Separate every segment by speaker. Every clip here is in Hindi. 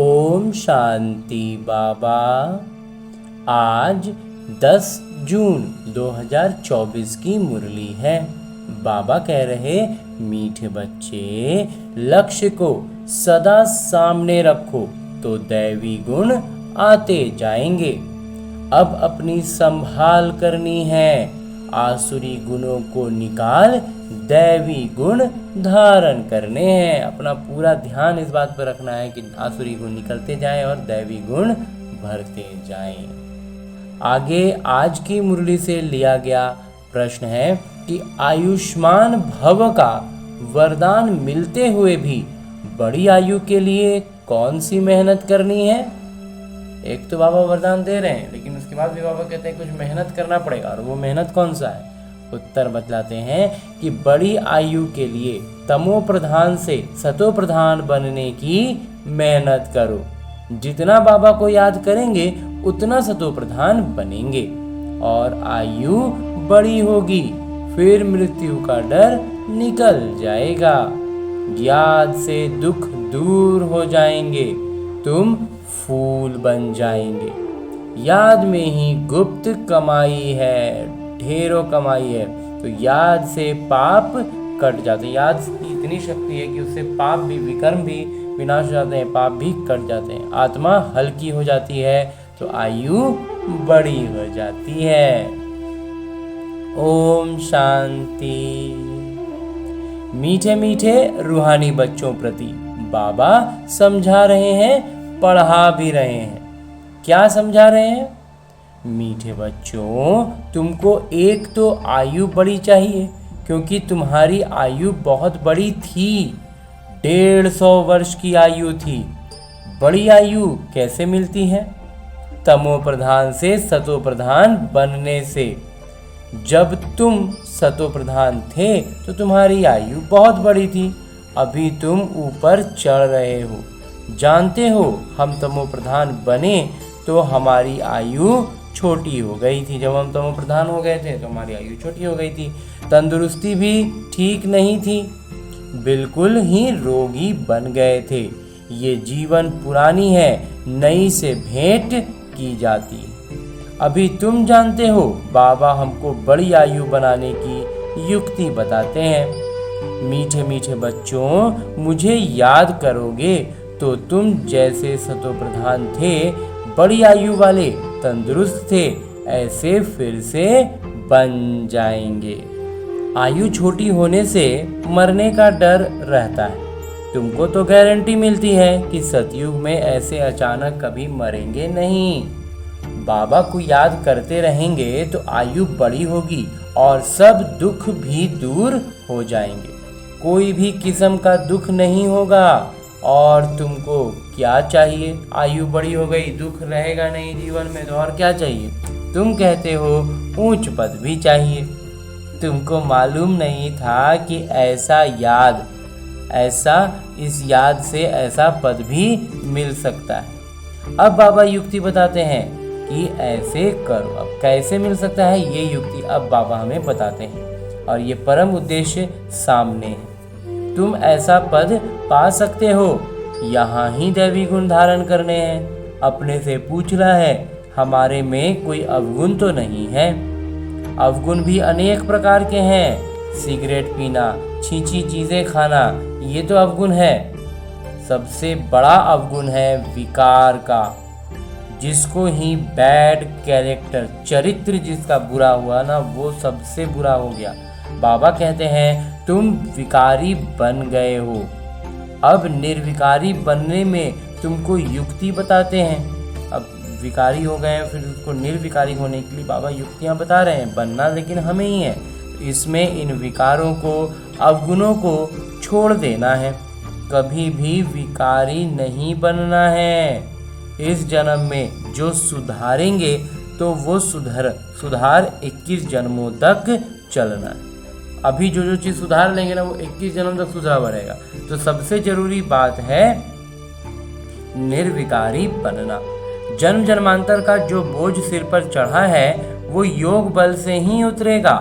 Speaker 1: ओम शांति बाबा। आज 10 जून 2024 की मुरली है। बाबा कह रहे, मीठे बच्चे, लक्ष्य को सदा सामने रखो तो दैवी गुण आते जाएंगे। अब अपनी संभाल करनी है, आसुरी गुणों को निकाल दैवी गुण धारण करने हैं। अपना पूरा ध्यान इस बात पर रखना है कि आसुरी गुण निकलते जाएं और दैवी गुण भरते जाएं। आगे आज की मुरली से लिया गया प्रश्न है कि आयुष्मान भव का वरदान मिलते हुए भी बड़ी आयु के लिए कौन सी मेहनत करनी है। एक तो बाबा वरदान दे रहे हैं, लेकिन उसके बाद भी बाबा कहते हैं कुछ मेहनत करना पड़ेगा, और वो मेहनत कौन सा है। उत्तर बतलाते हैं कि बड़ी आयु के लिए तमो प्रधान से सतो प्रधान बनने की मेहनत करो। जितना बाबा को याद करेंगे उतना सतो प्रधान बनेंगे और आयु बड़ी होगी, फिर मृत्यु का डर निकल जाएगा। याद से दुख दूर हो जाएंगे, तुम फूल बन जाएंगे। याद में ही गुप्त कमाई है, ढेरों कमाई है। तो याद से पाप कट जाते हैं। याद की इतनी शक्ति है कि उससे पाप भी, विकर्म भी विनाश हो जाते हैं, पाप भी कट जाते हैं। आत्मा हल्की हो जाती है तो आयु बड़ी हो जाती है। ओम शांति। मीठे मीठे रूहानी बच्चों प्रति बाबा समझा रहे हैं, पढ़ा भी रहे हैं। क्या समझा रहे हैं? मीठे बच्चों, तुमको एक तो आयु बड़ी चाहिए, क्योंकि तुम्हारी आयु बहुत बड़ी थी, 150 वर्ष की आयु थी। बड़ी आयु कैसे मिलती है? तमो प्रधान से सतो प्रधान बनने से। जब तुम सतो प्रधान थे तो तुम्हारी आयु बहुत बड़ी थी, अभी तुम ऊपर चढ़ रहे हो। जानते हो, हम तमो प्रधान बने तो हमारी आयु छोटी हो गई थी। जब हम तमो प्रधान हो गए थे तो हमारी आयु छोटी हो गई थी। तंदुरुस्ती भी ठीक नहीं थी, बिल्कुल ही रोगी बन गए थे। ये जीवन पुरानी है, नई से भेंट की जाती है। अभी तुम जानते हो, बाबा हमको बड़ी आयु बनाने की युक्ति बताते हैं। मीठे मीठे बच्चों, मुझे याद करोगे तो तुम जैसे सतो प्रधान थे, बड़ी आयु वाले, तंदुरुस्त थे, ऐसे फिर से बन जाएंगे। आयु छोटी होने से मरने का डर रहता है। तुमको तो गारंटी मिलती है कि सतयुग में ऐसे अचानक कभी मरेंगे नहीं। बाबा को याद करते रहेंगे तो आयु बड़ी होगी और सब दुख भी दूर हो जाएंगे। कोई भी किस्म का दुख नहीं होगा। और तुमको क्या चाहिए? आयु बड़ी हो गई, दुख रहेगा नहीं जीवन में, तो और क्या चाहिए? तुम कहते हो ऊंच पद भी चाहिए। तुमको मालूम नहीं था कि इस याद से ऐसा पद भी मिल सकता है। अब बाबा युक्ति बताते हैं कि ऐसे करो। अब कैसे मिल सकता है ये युक्ति अब बाबा हमें बताते हैं, और ये परम उद्देश्य सामने है। तुम ऐसा पद पा सकते हो, यहाँ ही दैवी गुण धारण करने हैं। अपने से पूछना है, हमारे में कोई अवगुण तो नहीं है? अवगुण भी अनेक प्रकार के हैं। सिगरेट पीना, छींची चीजें खाना, ये तो अवगुण है। सबसे बड़ा अवगुण है विकार का, जिसको ही बैड कैरेक्टर, चरित्र जिसका बुरा हुआ ना, वो सबसे बुरा हो गया। बाबा कहते हैं तुम विकारी बन गए हो। अब निर्विकारी बनने में तुमको युक्ति बताते हैं। अब विकारी हो गए, फिर उसको निर्विकारी होने के लिए बाबा युक्तियां बता रहे हैं। बनना लेकिन हमें ही है। इसमें इन विकारों को, अवगुणों को छोड़ देना है। कभी भी विकारी नहीं बनना है। इस जन्म में जो सुधारेंगे तो वो सुधार 21 जन्मों तक चलना है। अभी जो चीज़ सुधार लेंगे ना, वो 21 जन्म तक सुधरा रहेगा। तो सबसे जरूरी बात है निर्विकारी बनना। जन्म जन्मांतर का जो बोझ सिर पर चढ़ा है वो योग बल से ही उतरेगा।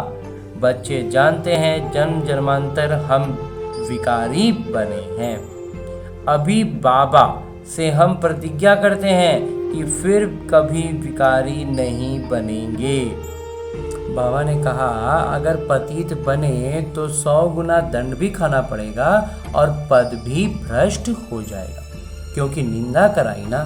Speaker 1: बच्चे जानते हैं जन्म जन्मांतर हम विकारी बने हैं। अभी बाबा से हम प्रतिज्ञा करते हैं कि फिर कभी भिखारी नहीं बनेंगे। बाबा ने कहा, अगर पतित बने तो 100 गुना दंड भी खाना पड़ेगा और पद भी भ्रष्ट हो जाएगा, क्योंकि निंदा कराई ना।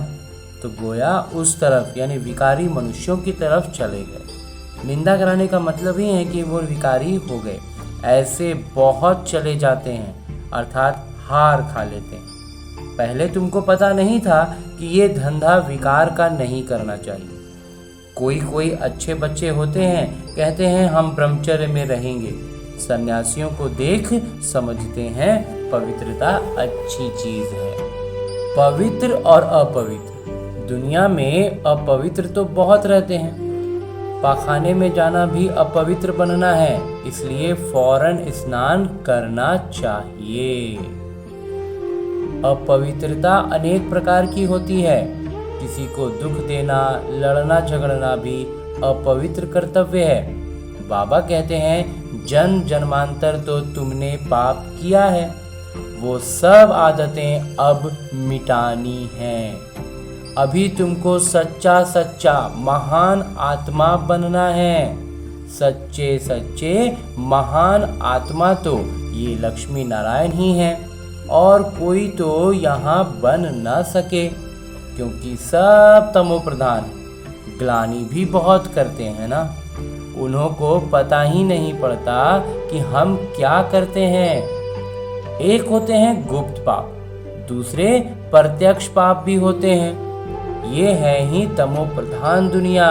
Speaker 1: तो गोया उस तरफ यानी भिखारी मनुष्यों की तरफ चले गए। निंदा कराने का मतलब ही है कि वो भिखारी हो गए। ऐसे बहुत चले जाते हैं, अर्थात हार खा लेते हैं। पहले तुमको पता नहीं था कि ये धंधा विकार का नहीं करना चाहिए। कोई अच्छे बच्चे होते हैं, कहते हैं हम ब्रह्मचर्य में रहेंगे। सन्यासियों को देख समझते हैं पवित्रता अच्छी चीज है। पवित्र और अपवित्र, दुनिया में अपवित्र तो बहुत रहते हैं। पाखाने में जाना भी अपवित्र बनना है, इसलिए फौरन स्नान करना चाहिए। अपवित्रता अनेक प्रकार की होती है। किसी को दुख देना, लड़ना झगड़ना भी अपवित्र कर्तव्य है। बाबा कहते हैं, जन्म जन्मांतर तो तुमने पाप किया है, वो सब आदतें अब मिटानी हैं। अभी तुमको सच्चा सच्चा महान आत्मा बनना है। सच्चे सच्चे महान आत्मा तो ये लक्ष्मी नारायण ही हैं, और कोई तो यहाँ बन ना सके, क्योंकि सब तमो प्रधान। ग्लानि भी बहुत करते हैं ना, उन्हों को पता ही नहीं पड़ता कि हम क्या करते हैं। एक होते हैं गुप्त पाप, दूसरे प्रत्यक्ष पाप भी होते हैं। ये है ही तमो प्रधान दुनिया।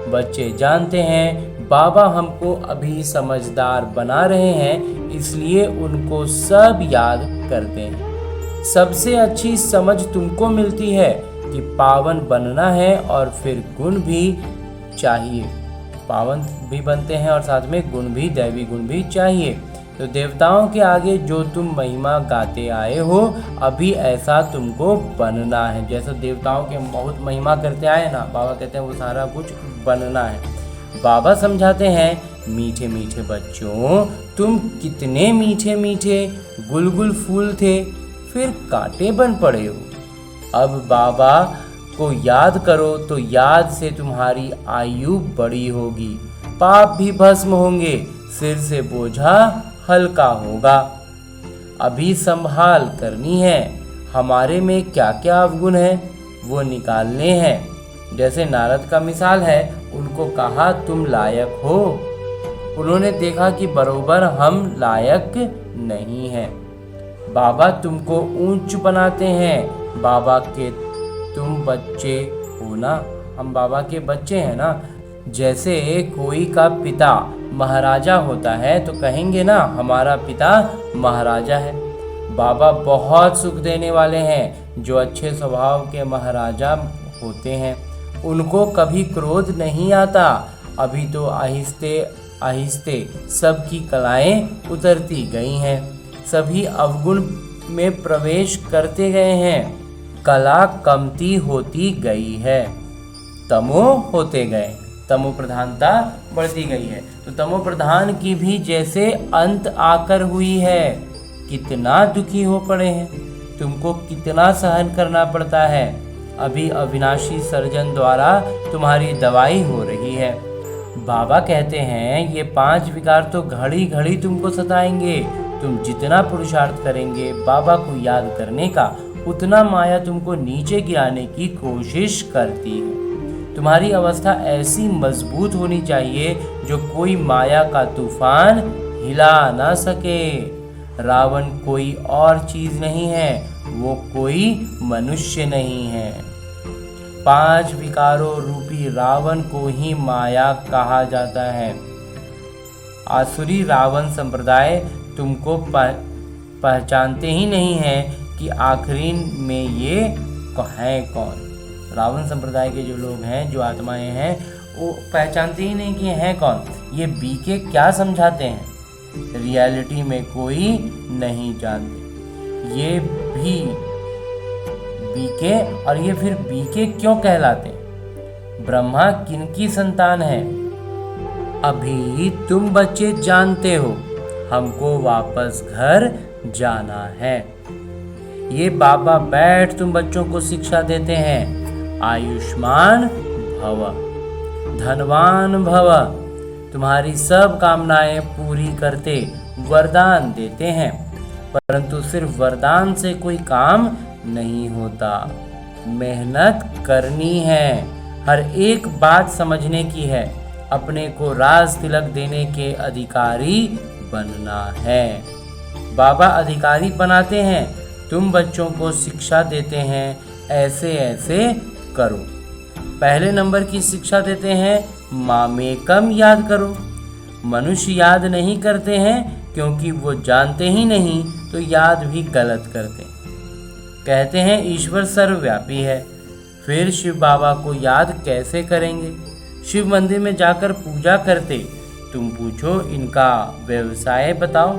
Speaker 1: बच्चे जानते हैं बाबा हमको अभी समझदार बना रहे हैं, इसलिए उनको सब याद करते हैं। सबसे अच्छी समझ तुमको मिलती है कि पावन बनना है और फिर गुण भी चाहिए। पावन भी बनते हैं और साथ में गुण भी, दैवी गुण भी चाहिए। तो देवताओं के आगे जो तुम महिमा गाते आए हो, अभी ऐसा तुमको बनना है। जैसा देवताओं के बहुत महिमा करते आए ना, बाबा कहते हैं वो सारा कुछ बनना है। बाबा समझाते हैं, मीठे मीठे बच्चों, तुम कितने मीठे मीठे गुलगुल फूल थे, फिर कांटे बन पड़े हो। अब बाबा को याद करो तो याद से तुम्हारी आयु बड़ी होगी, पाप भी भस्म होंगे, सिर से बोझा हल्का होगा। अभी संभाल करनी है। हमारे में क्या क्या अवगुण है वो निकालने हैं। जैसे नारद का मिसाल है, उनको कहा तुम लायक हो, उन्होंने देखा कि बरोबर हम लायक नहीं हैं। बाबा तुमको ऊंच बनाते हैं। बाबा के तुम बच्चे हो ना, हम बाबा के बच्चे हैं ना। जैसे कोई का पिता महाराजा होता है तो कहेंगे ना हमारा पिता महाराजा है। बाबा बहुत सुख देने वाले हैं। जो अच्छे स्वभाव के महाराजा होते हैं उनको कभी क्रोध नहीं आता। अभी तो आहिस्ते आहिस्ते सबकी कलाएं उतरती गई हैं, सभी अवगुण में प्रवेश करते गए हैं, कला कमती होती गई है, तमो होते गए, तमो प्रधानता बढ़ती गई है। तो तमो प्रधान की भी जैसे अंत आकर हुई है। कितना दुखी हो पड़े हैं, तुमको कितना सहन करना पड़ता है। अभी अविनाशी सर्जन द्वारा तुम्हारी दवाई हो रही है। बाबा कहते हैं ये 5 विकार तो घड़ी घड़ी तुमको सताएंगे। तुम जितना पुरुषार्थ करेंगे बाबा को याद करने का, उतना माया तुमको नीचे गिराने की कोशिश करती है। तुम्हारी अवस्था ऐसी मजबूत होनी चाहिए जो कोई माया का तूफान हिला ना सके। रावण कोई और चीज नहीं है, वो कोई मनुष्य नहीं है। 5 विकारों रूपी रावण को ही माया कहा जाता है। आसुरी रावण संप्रदाय तुमको पहचानते ही नहीं है कि आखिरी में ये है कौन। रावण संप्रदाय के जो लोग हैं, जो आत्माएं हैं, वो पहचानते ही नहीं कि हैं कौन। ये बीके क्या समझाते हैं, रियलिटी में कोई नहीं जानते। ये भी बीके, और ये फिर बीके क्यों कहलाते हैं? ब्रह्मा किनकी संतान है? अभी तुम बच्चे जानते हो हमको वापस घर जाना है। ये बाबा बैठ तुम बच्चों को शिक्षा देते हैं। आयुष्मान भव, धनवान भव, तुम्हारी सब कामनाएं पूरी करते वरदान देते हैं। परंतु सिर्फ वरदान से कोई काम नहीं होता, मेहनत करनी है, हर एक बात समझने की है, अपने को राज तिलक देने के अधिकारी बनना है। बाबा अधिकारी बनाते हैं, तुम बच्चों को शिक्षा देते हैं, ऐसे ऐसे करो। पहले नंबर की शिक्षा देते हैं, मामेकम याद करो। मनुष्य याद नहीं करते हैं क्योंकि वो जानते ही नहीं, तो याद भी गलत करते हैं। कहते हैं ईश्वर सर्वव्यापी है, फिर शिव बाबा को याद कैसे करेंगे? शिव मंदिर में जाकर पूजा करते, तुम पूछो इनका व्यवसाय बताओ,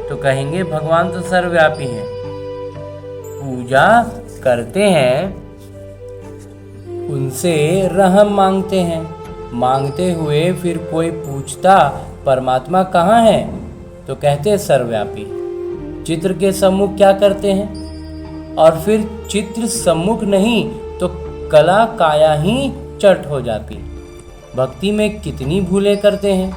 Speaker 1: तो कहेंगे भगवान तो सर्वव्यापी है। पूजा करते हैं, उनसे रहम मांगते हैं, मांगते हुए फिर कोई पूछता परमात्मा कहाँ है, तो कहते सर्वव्यापी। चित्र के सम्मुख क्या करते हैं? और फिर चित्र सम्मुख नहीं तो कला काया ही चट हो जाती। भक्ति में कितनी भूलें करते हैं,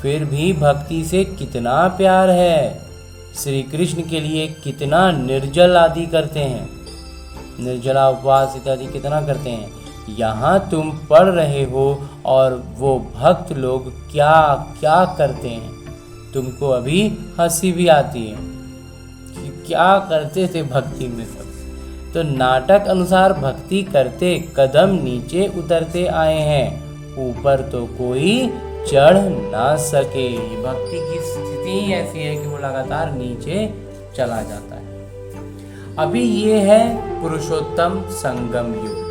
Speaker 1: फिर भी भक्ति से कितना प्यार है। श्री कृष्ण के लिए कितना निर्जल आदि करते हैं, निर्जला उपवास इत्यादि कितना करते हैं। यहाँ तुम पढ़ रहे हो और वो भक्त लोग क्या क्या करते हैं, तुमको अभी हंसी भी आती है कि क्या करते थे भक्ति में सब। तो नाटक अनुसार भक्ति करते कदम नीचे उतरते आए हैं, ऊपर तो कोई चढ़ ना सके। भक्ति की स्थिति ही ऐसी है कि वो लगातार नीचे चला जाता है। अभी ये है पुरुषोत्तम संगम युग,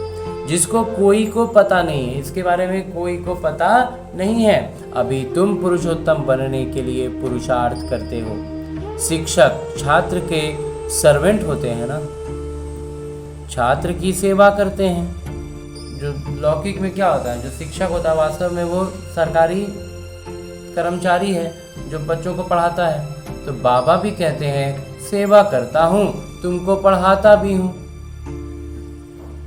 Speaker 1: जिसको कोई को पता नहीं है, इसके बारे में कोई को पता नहीं है। अभी तुम पुरुषोत्तम बनने के लिए पुरुषार्थ करते हो। शिक्षक छात्र के सर्वेंट होते हैं ना, छात्र की सेवा करते हैं। जो लौकिक में क्या होता है, जो शिक्षक होता है वास्तव में वो सरकारी कर्मचारी है जो बच्चों को पढ़ाता है। तो बाबा भी कहते हैं सेवा करता हूँ, तुमको पढ़ाता भी हूँ।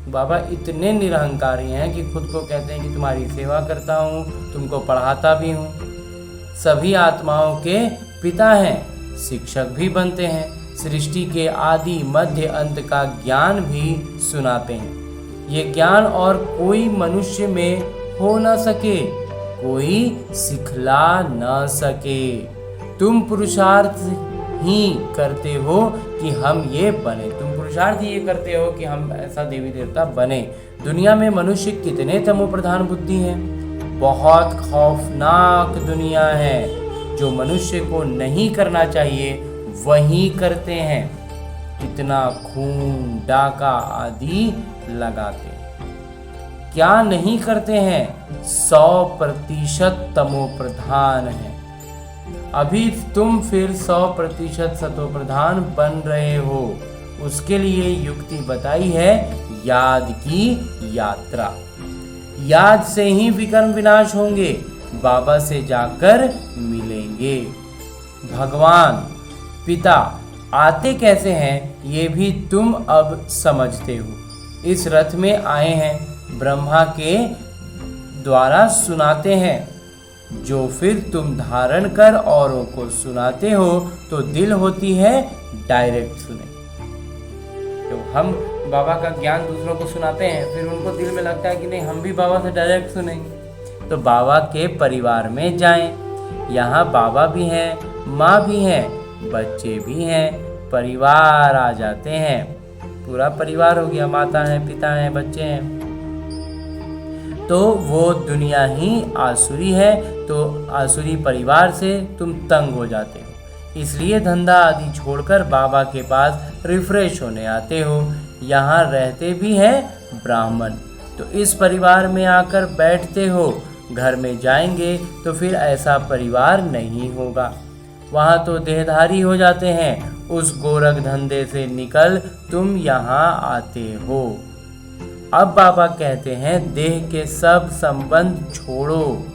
Speaker 1: बाबा इतने निरहंकारी हैं कि खुद को कहते हैं कि तुम्हारी सेवा करता हूँ, तुमको पढ़ाता भी हूँ। सभी आत्माओं के पिता हैं, शिक्षक भी बनते हैं। सृष्टि के आदि मध्य अंत का ज्ञान भी सुनाते हैं। ये ज्ञान और कोई मनुष्य में हो न सके, कोई सिखला न सके। तुम पुरुषार्थ ही करते हो कि हम ये बने, तुम पुरुषार्थ ये करते हो कि हम ऐसा देवी देवता बने। दुनिया में मनुष्य कितने तमो प्रधान बुद्धि हैं, बहुत खौफनाक दुनिया है। जो मनुष्य को नहीं करना चाहिए वही करते हैं, कितना खून डाका आदि लगाते। क्या नहीं करते हैं? 100% तमो प्रधान है। अभी तुम फिर 100% सतो प्रधान बन रहे हो। उसके लिए युक्ति बताई है, याद की यात्रा। याद से ही विकर्म विनाश होंगे, बाबा से जाकर मिलेंगे। भगवान पिता आते कैसे हैं ये भी तुम अब समझते हो। इस रथ में आए हैं, ब्रह्मा के द्वारा सुनाते हैं, जो फिर तुम धारण कर औरों को सुनाते हो तो दिल होती है डायरेक्ट सुने। तो हम बाबा का ज्ञान दूसरों को सुनाते हैं, फिर उनको दिल में लगता है कि नहीं हम भी बाबा से डायरेक्ट सुनेंगे। तो बाबा के परिवार में जाएं, यहाँ बाबा भी हैं, माँ भी हैं, बच्चे भी हैं, परिवार आ जाते हैं। पूरा परिवार हो गया, माता है, पिता है, बच्चे हैं। तो वो दुनिया ही आसुरी है, तो आसुरी परिवार से तुम तंग हो जाते हो, इसलिए धंधा आदि छोड़कर बाबा के पास रिफ्रेश होने आते हो। यहाँ रहते भी हैं ब्राह्मण, तो इस परिवार में आकर बैठते हो। घर में जाएंगे तो फिर ऐसा परिवार नहीं होगा, वहाँ तो देहधारी हो जाते हैं। उस गोरख धंधे से निकल तुम यहाँ आते हो। अब बाबा कहते हैं देह के सब संबंध छोड़ो,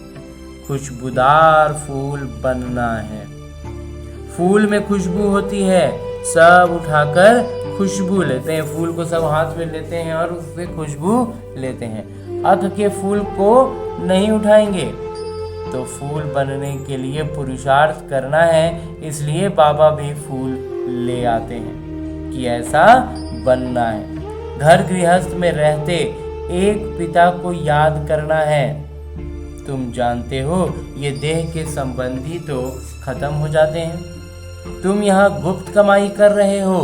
Speaker 1: खुशबूदार फूल बनना है। फूल में खुशबू होती है, सब उठाकर खुशबू लेते हैं। फूल को सब हाथ में लेते हैं और उससे खुशबू लेते हैं। अक के फूल को नहीं उठाएंगे। तो फूल बनने के लिए पुरुषार्थ करना है, इसलिए बाबा भी फूल ले आते हैं कि ऐसा बनना है। घर गृहस्थ में रहते एक पिता को याद करना है। तुम जानते हो ये देह के संबंधी तो खत्म हो जाते हैं। तुम यहाँ गुप्त कमाई कर रहे हो,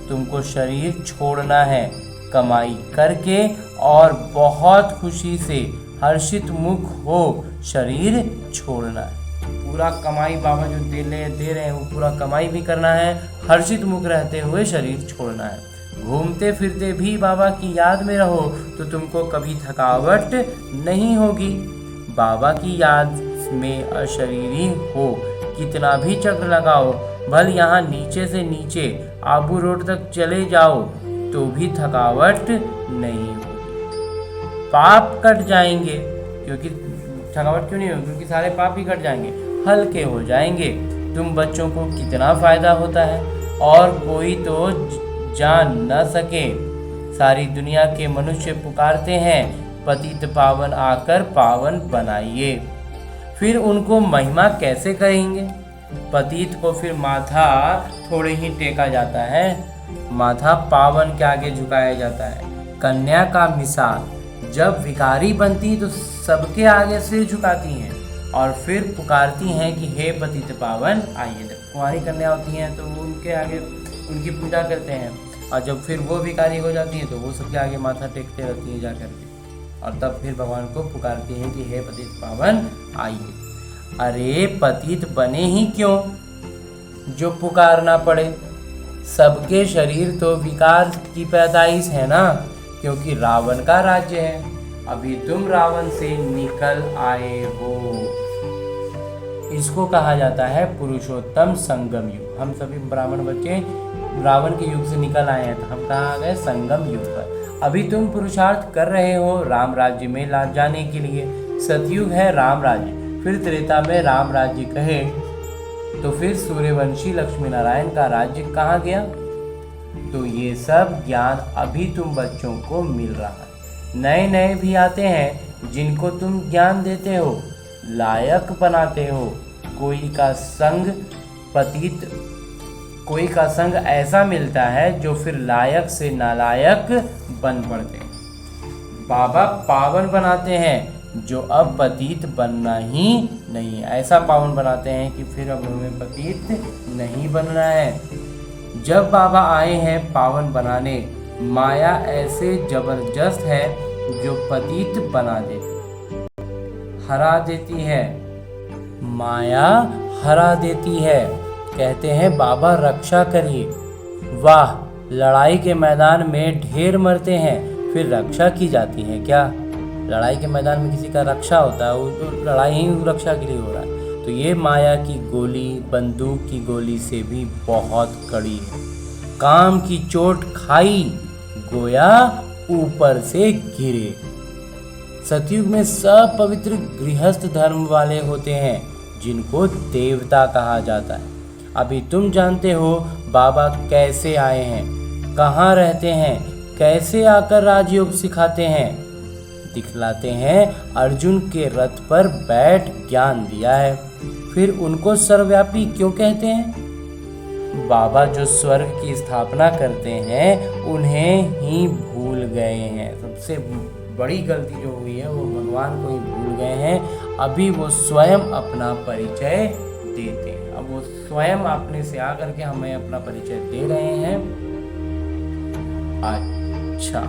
Speaker 1: तुमको शरीर छोड़ना है। कमाई करके और बहुत खुशी से हर्षित मुख हो शरीर छोड़ना है। पूरा कमाई बाबा जो दे रहे हैं वो पूरा कमाई भी करना है, हर्षित मुख रहते हुए शरीर छोड़ना है। घूमते फिरते भी बाबा की याद में रहो तो तुमको कभी थकावट नहीं होगी। बाबा की याद में अशरीरी हो, कितना भी चक्र लगाओ, भल यहाँ नीचे से नीचे आबू रोड तक चले जाओ तो भी थकावट नहीं होगी। पाप कट जाएंगे, क्योंकि थकावट क्यों नहीं होगी? क्योंकि सारे पाप ही कट जाएंगे, हल्के हो जाएंगे। तुम बच्चों को कितना फायदा होता है और कोई तो जान न सके। सारी दुनिया के मनुष्य पुकारते हैं, पतित पावन आकर पावन बनाइए। फिर उनको महिमा कैसे करेंगे? पतित को फिर माथा थोड़े ही टेका जाता है, माथा पावन के आगे झुकाया जाता है। कन्या का मिसाल, जब भिखारी बनती तो सबके आगे सिर झुकाती हैं और फिर पुकारती हैं कि हे पतित पावन आइए। जब कुंवारी कन्या होती हैं तो वो उनके आगे उनकी पूजा करते हैं, और जब फिर वो भिखारी हो जाती हैं तो वो सबके आगे माथा टेकते रहती हैं जा करके, और तब फिर भगवान को पुकारती हैं कि हे पतित पावन आइए। अरे पतित बने ही क्यों जो पुकारना पड़े? सबके शरीर तो विकार की पैदाइश है ना, क्योंकि रावण का राज्य है। अभी तुम रावण से निकल आए हो। इसको कहा जाता है पुरुषोत्तम संगम युग। हम सभी ब्राह्मण बच्चे रावण के युग से निकल आए हैं, तो हम कहाँ आ गए? संगम युग पर। अभी तुम पुरुषार्थ कर रहे हो राम राज्य में जाने के लिए। सतयुग है राम राज्य, फिर त्रेता में राम राज्य कहे तो फिर सूर्यवंशी लक्ष्मी नारायण का राज्य कहाँ गया? तो ये सब ज्ञान अभी तुम बच्चों को मिल रहा है। नए नए भी आते हैं जिनको तुम ज्ञान देते हो, लायक बनाते हो। कोई का संग ऐसा मिलता है जो फिर लायक से नालायक बन पड़ते हैं। बाबा पावन बनाते हैं जो अब पतित बनना ही नहीं, ऐसा पावन बनाते हैं कि फिर अब हमें पतित नहीं बनना है। जब बाबा आए हैं पावन बनाने, माया ऐसे जबरदस्त है जो पतित बना देती, हरा देती है। माया हरा देती है। कहते हैं बाबा रक्षा करिए। वाह, लड़ाई के मैदान में ढेर मरते हैं, फिर रक्षा की जाती है क्या? लड़ाई के मैदान में किसी का रक्षा होता है, वो तो लड़ाई ही रक्षा के लिए हो रहा है। तो ये माया की गोली बंदूक की गोली से भी बहुत कड़ी है। काम की चोट खाई, गोया ऊपर से गिरे। सतयुग में सब पवित्र गृहस्थ धर्म वाले होते हैं जिनको देवता कहा जाता है। अभी तुम जानते हो बाबा कैसे आए हैं, कहाँ रहते हैं, कैसे आकर राजयोग सिखाते हैं, दिखलाते हैं। अर्जुन के रथ पर बैठ ज्ञान दिया है। फिर उनको सर्वव्यापी क्यों कहते हैं? बाबा जो स्वर्ग की स्थापना करते हैं उन्हें ही भूल गए हैं। सबसे बड़ी गलती जो हुई है वो भगवान को ही भूल गए हैं। अभी वो स्वयं अपना परिचय देते हैं। अब वो स्वयं अपने से आकर के हमें अपना परिचय दे रहे हैं। अच्छा,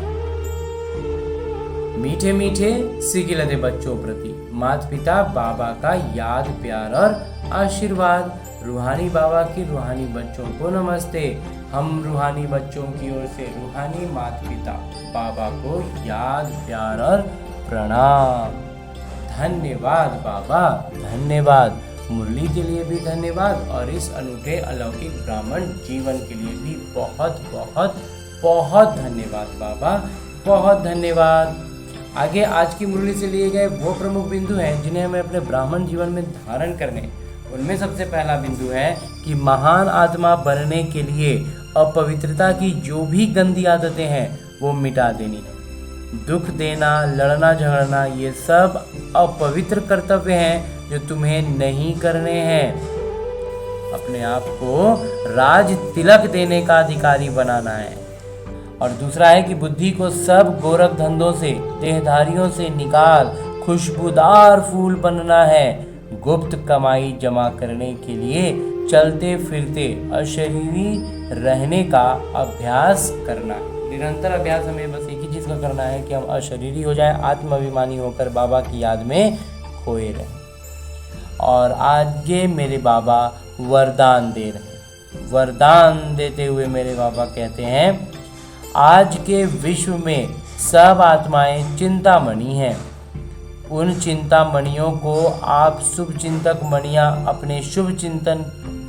Speaker 1: मीठे मीठे सिकिलते बच्चों प्रति माता पिता बाबा का याद प्यार और आशीर्वाद। रूहानी बाबा की रूहानी बच्चों को नमस्ते। हम रूहानी बच्चों की ओर से रूहानी माता पिता बाबा को याद प्यार और प्रणाम। धन्यवाद बाबा, धन्यवाद। मुरली के लिए भी धन्यवाद और इस अनूठे अलौकिक ब्राह्मण जीवन के लिए भी बहुत बहुत बहुत धन्यवाद बाबा, बहुत धन्यवाद। आगे आज की मुरली से लिए गए वो प्रमुख बिंदु हैं जिन्हें हमें अपने ब्राह्मण जीवन में धारण करने। उनमें सबसे पहला बिंदु है कि महान आत्मा बनने के लिए अपवित्रता की जो भी गंदी आदतें हैं वो मिटा देनी है। दुख देना, लड़ना झगड़ना, ये सब अपवित्र कर्तव्य हैं जो तुम्हें नहीं करने हैं। अपने आप को राज तिलक देने का अधिकारी बनाना है। और दूसरा है कि बुद्धि को सब गोरख धंधों से, देहधारियों से निकाल खुशबूदार फूल बनना है। गुप्त कमाई जमा करने के लिए चलते फिरते अशरीरी रहने का अभ्यास करना है। निरंतर अभ्यास हमें बस एक ही चीज़ का करना है कि हम अशरीरी हो जाएं, आत्माभिमानी होकर बाबा की याद में खोए रहें। और आगे मेरे बाबा वरदान दे रहे। वरदान देते हुए मेरे बाबा कहते हैं, आज के विश्व में सब आत्माएं चिंतामणि हैं। उन चिंतामणियों को आप शुभ चिंतक मणियाँ अपने शुभ चिंतन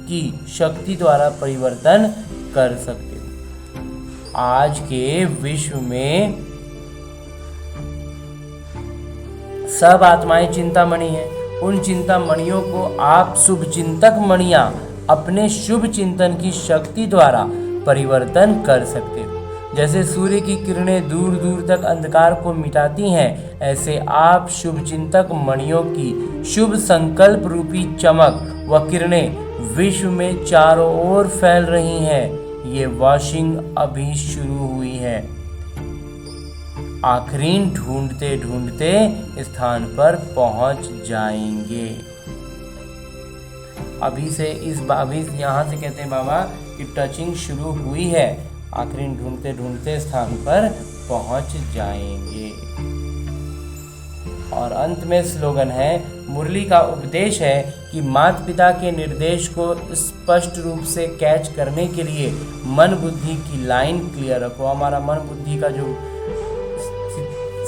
Speaker 1: की शक्ति द्वारा परिवर्तन कर सकते हो। आज के विश्व में सब आत्माएं चिंतामणि हैं। उन चिंतामणियों को आप शुभ चिंतक मणियाँ अपने शुभ चिंतन की शक्ति द्वारा परिवर्तन कर सकते हो। जैसे सूर्य की किरणें दूर दूर तक अंधकार को मिटाती हैं, ऐसे आप शुभ चिंतक मणियों की शुभ संकल्प रूपी चमक व किरणें विश्व में चारों ओर फैल रही हैं। ये वॉशिंग अभी शुरू हुई है। आखिरीन ढूंढते ढूंढते स्थान पर पहुंच जाएंगे। अभी यहाँ से कहते हैं बाबा कि टचिंग शुरू हुई है, आखिरीन ढूंढते ढूंढते स्थान पर पहुंच जाएंगे। और अंत में स्लोगन है, मुरली का उपदेश है कि माता पिता के निर्देश को स्पष्ट रूप से कैच करने के लिए मन बुद्धि की लाइन क्लियर रखो। हमारा मन बुद्धि का जो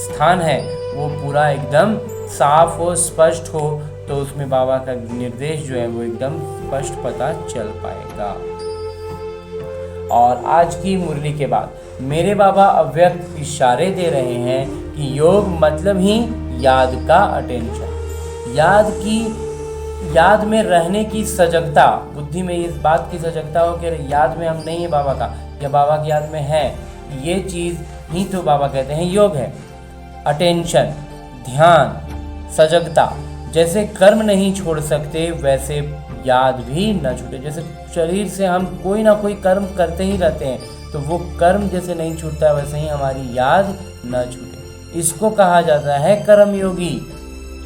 Speaker 1: स्थान है वो पूरा एकदम साफ हो, स्पष्ट हो, तो उसमें बाबा का निर्देश जो है वो एकदम स्पष्ट पता चल पाएगा। और आज की मुरली के बाद मेरे बाबा अव्यक्त इशारे दे रहे हैं कि योग मतलब ही याद का अटेंशन, याद में रहने की सजगता, बुद्धि में इस बात की सजगता हो कि याद में हम नहीं है बाबा का, या बाबा की याद में है, ये चीज़ ही तो बाबा कहते हैं योग है। अटेंशन, ध्यान, सजगता। जैसे कर्म नहीं छोड़ सकते वैसे याद भी न छूटे। जैसे शरीर से हम कोई ना कोई कर्म करते ही रहते हैं, तो वो कर्म जैसे नहीं छूटता वैसे ही हमारी याद न छूटे। इसको कहा जाता है कर्मयोगी।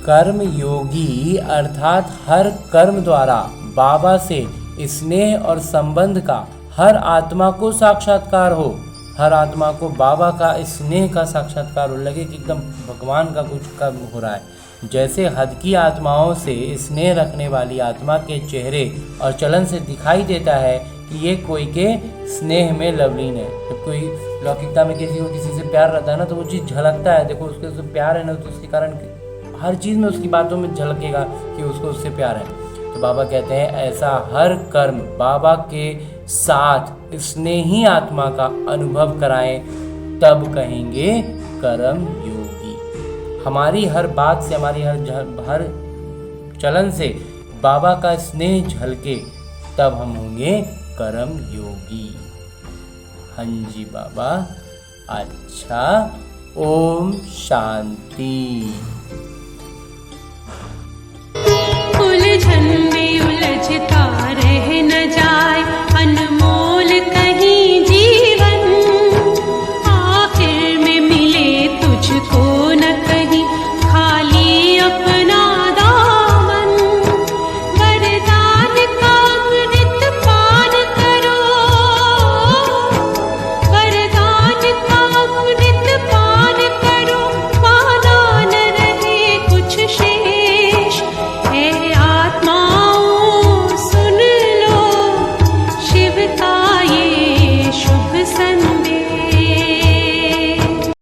Speaker 1: कर्मयोगी अर्थात हर कर्म द्वारा बाबा से स्नेह और संबंध का हर आत्मा को साक्षात्कार हो, हर आत्मा को बाबा का स्नेह का साक्षात्कार हो, लगे कि एकदम भगवान का कुछ कर्म हो रहा है। जैसे हद की आत्माओं से स्नेह रखने वाली आत्मा के चेहरे और चलन से दिखाई देता है कि ये कोई के स्नेह में लवलीन है। जब कोई लौकिकता में किसी को किसी से प्यार रहता है ना, तो वो चीज़ झलकता है। देखो उसके उससे प्यार है ना, तो उसके कारण हर चीज़ में उसकी बातों में झलकेगा कि उसको उससे प्यार है। तो बाबा कहते हैं ऐसा हर कर्म बाबा के साथ स्नेही आत्मा का अनुभव कराएं, तब कहेंगे कर्म योगी। हमारी हर बात से, हमारी हर चलन से बाबा का स्नेह झलके, तब हम होंगे कर्म योगी। हाँ जी बाबा। अच्छा, ओम शांति।
Speaker 2: उलझन में उलझता रह न जाए,